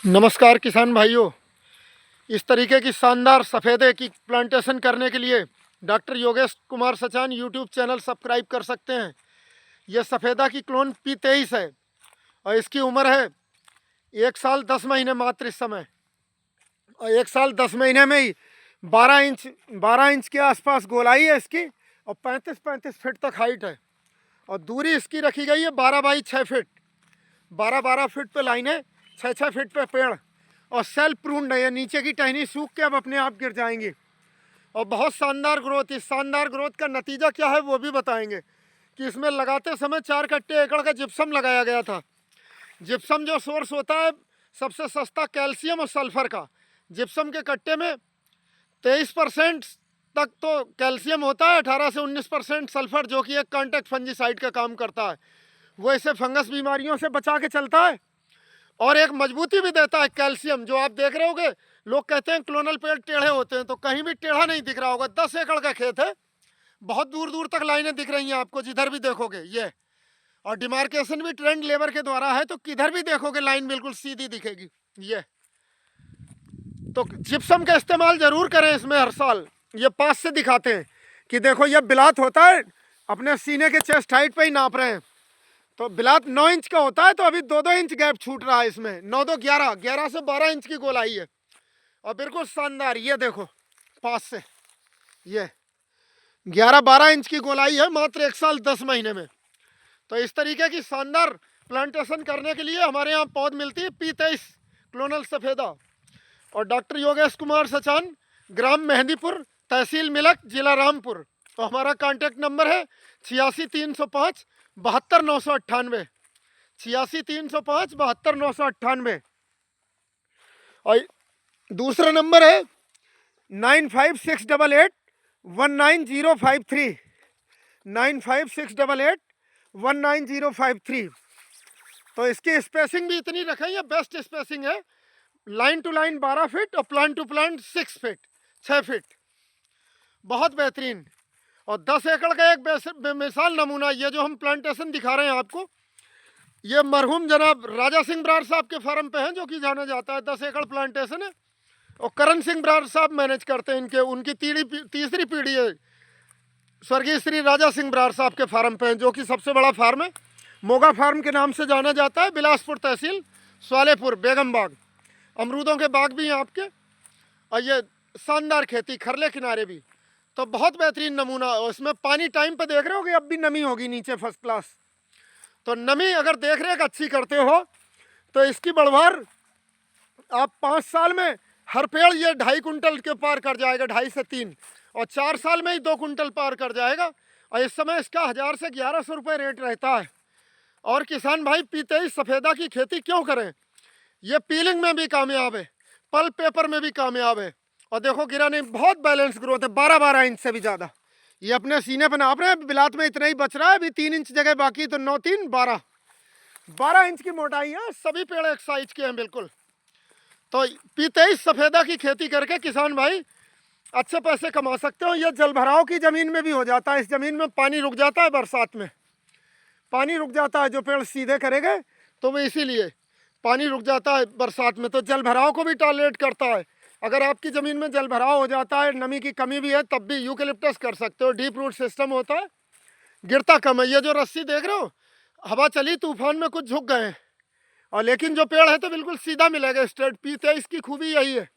नमस्कार किसान भाइयों। इस तरीके की शानदार सफ़ेदे की प्लांटेशन करने के लिए doctor Yogesh Kumar Sachan YouTube channel subscribe कर सकते हैं। यह सफ़ेदा की क्लोन P23 है और इसकी उम्र है 1 साल 10 महीने मात्र इस समय। और 1 साल 10 महीने में ही 12 इंच के आसपास गोलाई है इसकी और 35 फीट तक हाइट है। और दूरी इसकी रखी गई है 12 बाई 6 फीट। 12 फीट पे लाइनें, 6 फीट पे पेड़। और सेल्फ प्रून्ड है, ये नीचे की टहनी सूख के अब अपने आप गिर जाएंगी। और बहुत शानदार ग्रोथ। इस शानदार ग्रोथ का नतीजा क्या है वो भी बताएंगे कि इसमें लगाते समय 4 कट्टे एकड़ का जिप्सम लगाया गया था। जिप्सम जो सोर्स होता है सबसे सस्ता कैल्शियम और सल्फर का। जिप्सम के कट्टे में 23% तक तो कैल्शियम होता है, 18 से 19% सल्फर, जो कि एक कॉन्टैक्ट फंजीसाइड का काम करता है। वो इसे फंगस बीमारियों से बचा के चलता है और एक मजबूती भी देता है। कैल्शियम जो आप देख रहे होगे, लोग कहते हैं क्लोनल पेड़ टेढ़े होते हैं, तो कहीं भी टेढ़ा नहीं दिख रहा होगा। 10 एकड़ का खेत है, बहुत दूर दूर तक लाइनें दिख रही हैं आपको, जिधर भी देखोगे ये। और डिमार्केशन भी ट्रेंड लेबर के द्वारा है, तो किधर भी देखोगे लाइन बिल्कुल सीधी दिखेगी ये। तो जिप्सम का इस्तेमाल जरूर करें इसमें हर साल। ये पास से दिखाते हैं कि देखो ये बिलात होता है, अपने सीने के चेस्ट हाइट पे ही नाप रहे हैं। तो बिलात 9 इंच का होता है, तो अभी 2-2 इंच गैप छूट रहा है इसमें। 9-2 11, 11 से 12 इंच की गोलाई है और बिल्कुल शानदार। ये देखो पास से, ये 11-12 इंच की गोलाई है मात्र 1 साल 10 महीने में। तो इस तरीके की शानदार प्लांटेशन करने के लिए हमारे यहाँ पौध मिलती है P23 क्लोनल सफ़ेदा। और डॉक्टर योगेश कुमार सचान, ग्राम मेहंदीपुर, तहसील मिलक, जिला रामपुर। तो हमारा कांटेक्ट नंबर है 86 305 72 998, 86 305 72 998। और दूसरा नंबर है 9568819053, 9568819053। तो इसकी स्पेसिंग भी इतनी रखें, ये बेस्ट स्पेसिंग है। लाइन टू लाइन 12 फीट और प्लांट टू प्लांट 6 फीट, बहुत बेहतरीन। और 10 एकड़ का एक बेमिसाल नमूना, ये जो हम प्लांटेशन दिखा रहे हैं आपको, ये मरहूम जनाब राजा सिंह बराड़ साहब के फार्म पे हैं, जो कि जाना जाता है। 10 एकड़ प्लांटेशन है और करण सिंह बराड़ साहब मैनेज करते हैं इनके। उनकी तीसरी पीढ़ी है, स्वर्गीय श्री राजा सिंह बराड़ साहब के फार्म पे हैं, जो कि सबसे बड़ा फार्म है। मोगा फार्म के नाम से जाना जाता है। बिलासपुर तहसील, स्वालेपुर, बेगम बाग। अमरूदों के बाग भी हैं आपके। और ये शानदार खेती, खरले किनारे भी। तो बहुत बेहतरीन नमूना। और इसमें पानी टाइम पे देख रहे होगे, अब भी नमी होगी नीचे फर्स्ट क्लास। तो नमी अगर देख रेख अच्छी करते हो तो इसकी बढ़वार आप 5 साल में हर पेड़ ये 2.5 कुंटल के पार कर जाएगा, 2.5 से 3। और 4 साल में ही 2 कुंटल पार कर जाएगा। और इस समय इसका 1000 से 1100 रुपये रेट रहता है। और किसान भाई P23 सफ़ेदा की खेती क्यों करें? ये पीलिंग में भी कामयाब है, पल्प पेपर में भी कामयाब है। और देखो गिरा नहीं, बहुत बैलेंस ग्रोथ है, 12-12 इंच से भी ज़्यादा। ये अपने सीने पर नाप रहे हैं, बिलात में इतना ही बच रहा है, अभी 3 इंच जगह बाकी, तो 9 3 12 इंच की मोटाई है। सभी पेड़ एक साइज के हैं बिल्कुल। तो P23 सफ़ेदा की खेती करके किसान भाई अच्छे पैसे कमा सकते हो। यह जलभराव की ज़मीन में भी हो जाता है। इस ज़मीन में पानी रुक जाता है, बरसात में पानी रुक जाता है। जो पेड़ सीधे करेंगे तो वो इसीलिए पानी रुक जाता है बरसात में, तो जल भराव को भी टॉलरेट करता है। अगर आपकी ज़मीन में जल भराव हो जाता है, नमी की कमी भी है, तब भी यूकेलिप्टस कर सकते हो। डीप रूट सिस्टम होता है, गिरता कम है। ये जो रस्सी देख रहे हो, हवा चली तूफान में कुछ झुक गए हैं, और लेकिन जो पेड़ है तो बिल्कुल सीधा मिलेगा स्ट्रेट। P23 की खूबी यही है।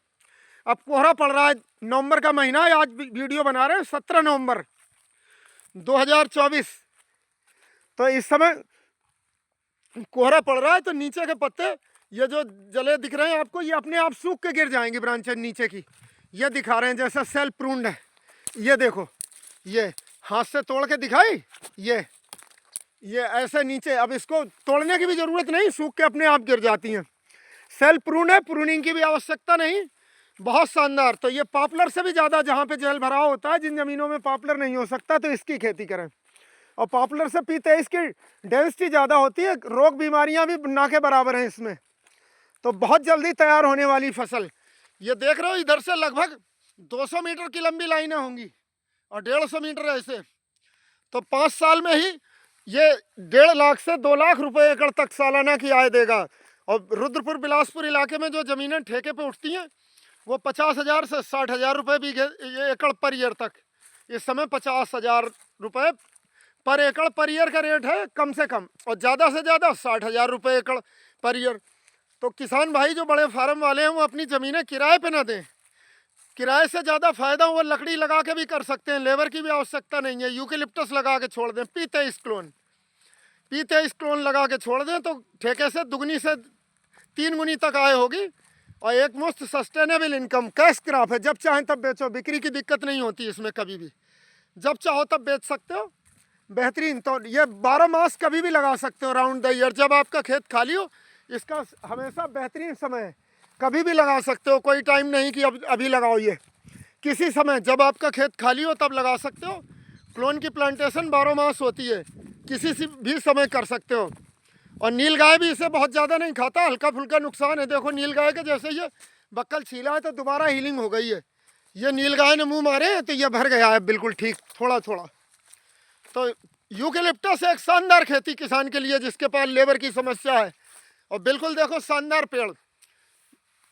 अब कोहरा पड़ रहा है, नवंबर का महीना है, आज वीडियो बना रहे हैं 17 नवंबर 2024। तो इस समय कोहरा पड़ रहा है, तो नीचे के पत्ते ये जो जले दिख रहे हैं आपको, ये अपने आप सूख के गिर जाएंगी ब्रांचें नीचे की। ये दिखा रहे हैं जैसा सेल्फ प्रून्ड है। ये देखो, ये हाथ से तोड़ के दिखाई, ये ऐसे नीचे। अब इसको तोड़ने की भी ज़रूरत नहीं, सूख के अपने आप गिर जाती हैं। सेल्फ प्रून है, प्रूनिंग की भी आवश्यकता नहीं। बहुत शानदार। तो ये पॉपुलर से भी ज़्यादा, जहाँ पे जल भराव होता है, जिन ज़मीनों में पॉपुलर नहीं हो सकता, तो इसकी खेती करें। और पॉपुलर से P23 की डेंसिटी ज़्यादा होती है, रोग बीमारियां भी ना के बराबर हैं इसमें। तो बहुत जल्दी तैयार होने वाली फसल। ये देख रहे हो, इधर से लगभग 200 मीटर की लंबी लाइनें होंगी और 150 मीटर ऐसे। तो 5 साल में ही ये 1.5 लाख से 2 लाख रुपए एकड़ तक सालाना की आय देगा। और रुद्रपुर बिलासपुर इलाके में जो ज़मीनें ठेके पे उठती हैं वो 50,000 से 60,000 रुपये बीघे एकड़ पर ईयर तक, इस समय 50,000 रुपये पर एकड़ पर ईयर का रेट है कम से कम, और ज़्यादा से ज़्यादा 60,000 रुपये एकड़ पर ईयर। तो किसान भाई जो बड़े फार्म वाले हैं वो अपनी ज़मीनें किराए पे ना दें, किराए से ज़्यादा फ़ायदा वो लकड़ी लगा के भी कर सकते हैं, लेबर की भी आवश्यकता नहीं है। यूकेलिप्टस लगा के छोड़ दें, P23 क्लोन लगा के छोड़ दें तो ठेके से दुगनी से 3 गुनी तक आय होगी, और एक मुफ्त सस्टेनेबल इनकम, कैश क्रॉप है, जब चाहें तब बेचो, बिक्री की दिक्कत नहीं होती इसमें कभी भी, जब चाहो तब बेच सकते हो, बेहतरीन। तो ये 12 मास कभी भी लगा सकते हो राउंड द ईयर, जब आपका खेत खाली हो, इसका हमेशा बेहतरीन समय है, कभी भी लगा सकते हो, कोई टाइम नहीं कि अब अभी लगाओ, ये किसी समय जब आपका खेत खाली हो तब लगा सकते हो। क्लोन की प्लांटेशन 12 मास होती है, किसी से भी समय कर सकते हो। और नीलगाय भी इसे बहुत ज़्यादा नहीं खाता, हल्का फुल्का नुकसान है। देखो नीलगाय के जैसे ये बक्कल छीला है तो दोबारा हीलिंग हो गई है, ये नीलगाय ने मुंह मारे हैं तो ये भर गया है बिल्कुल ठीक, थोड़ा थोड़ा। तो यूकेलिप्टस एक शानदार खेती किसान के लिए जिसके पास लेबर की समस्या है, और बिल्कुल देखो शानदार पेड़,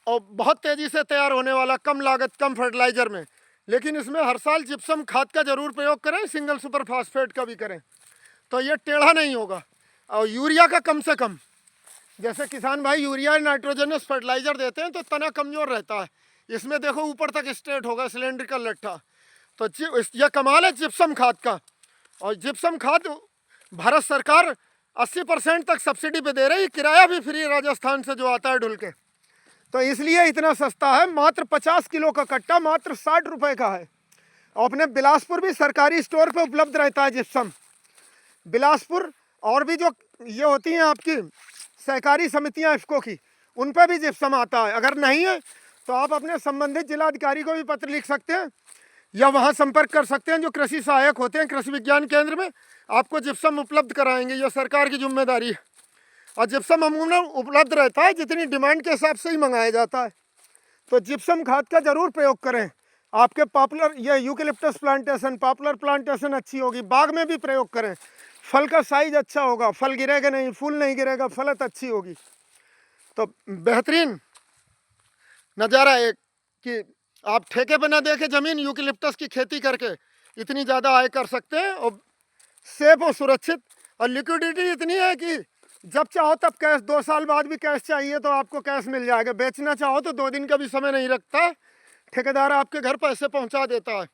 और बहुत तेज़ी से तैयार होने वाला, कम लागत कम फर्टिलाइज़र में। लेकिन इसमें हर साल जिप्सम खाद का ज़रूर प्रयोग करें, सिंगल सुपर फास्फेट का भी करें, तो ये टेढ़ा नहीं होगा। और यूरिया का कम से कम, जैसे किसान भाई यूरिया नाइट्रोजनस फर्टिलाइज़र देते हैं तो तना कमज़ोर रहता है, इसमें देखो ऊपर तक स्ट्रेट होगा सिलेंड्रिकल लट्ठा। तो यह कमाल है जिप्सम खाद का। और जिप्सम खाद भारत सरकार 80% तक सब्सिडी पे दे रही है, किराया भी फ्री राजस्थान से जो आता है ढुल के, तो इसलिए इतना सस्ता है, मात्र 50 किलो का कट्टा मात्र 60 रुपये का है। और अपने बिलासपुर भी सरकारी स्टोर पे उपलब्ध रहता है जिप्सम, बिलासपुर। और भी जो ये होती हैं आपकी सहकारी समितियां इफ्को की, उन पर भी जिप्सम आता है। अगर नहीं है तो आप अपने संबंधित जिलाधिकारी को भी पत्र लिख सकते हैं, या वहाँ संपर्क कर सकते हैं, जो कृषि सहायक होते हैं कृषि विज्ञान केंद्र में, आपको जिप्सम उपलब्ध कराएंगे, ये सरकार की जिम्मेदारी है। और जिप्सम अमूमन उपलब्ध रहता है, जितनी डिमांड के हिसाब से ही मंगाया जाता है। तो जिप्सम खाद का ज़रूर प्रयोग करें, आपके पॉपुलर ये यूकेलिप्टस प्लांटेशन, पॉपुलर प्लांटेशन अच्छी होगी, बाग में भी प्रयोग करें, फल का साइज अच्छा होगा, फल गिरेगा नहीं, फूल नहीं गिरेगा, फलत अच्छी होगी। तो बेहतरीन नज़ारा है कि आप ठेके पे ना देके ज़मीन यूकेलिप्टस की खेती करके इतनी ज़्यादा आय कर सकते हैं, और सेफ और सुरक्षित। और लिक्विडिटी इतनी है कि जब चाहो तब कैश, 2 साल बाद भी कैश चाहिए तो आपको कैश मिल जाएगा, बेचना चाहो तो 2 दिन का भी समय नहीं रखता, ठेकेदार आपके घर पैसे पहुंचा देता है।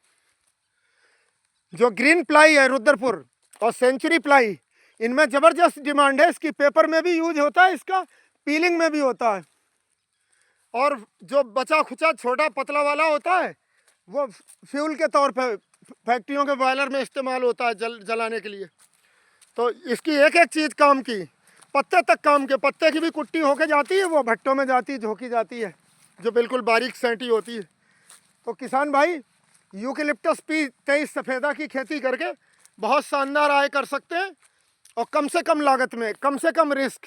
जो ग्रीन प्लाई है रुद्रपुर और सेंचुरी प्लाई, इनमें ज़बरदस्त डिमांड है, इसकी पेपर में भी यूज होता है, इसका पीलिंग में भी होता है। और जो बचा खुचा छोटा पतला वाला होता है वो फ्यूल के तौर पे फैक्ट्रियों के बॉयलर में इस्तेमाल होता है जलाने के लिए। तो इसकी एक एक चीज़ काम की, पत्ते तक काम के, पत्ते की भी कुट्टी होके जाती है, वो भट्टों में जाती है, झोंकी जाती है, जो बिल्कुल बारीक सेंटी होती है। तो किसान भाई यूकेलिप्टस P23 सफ़ेदा की खेती करके बहुत शानदार आय कर सकते हैं, और कम से कम लागत में, कम से कम रिस्क।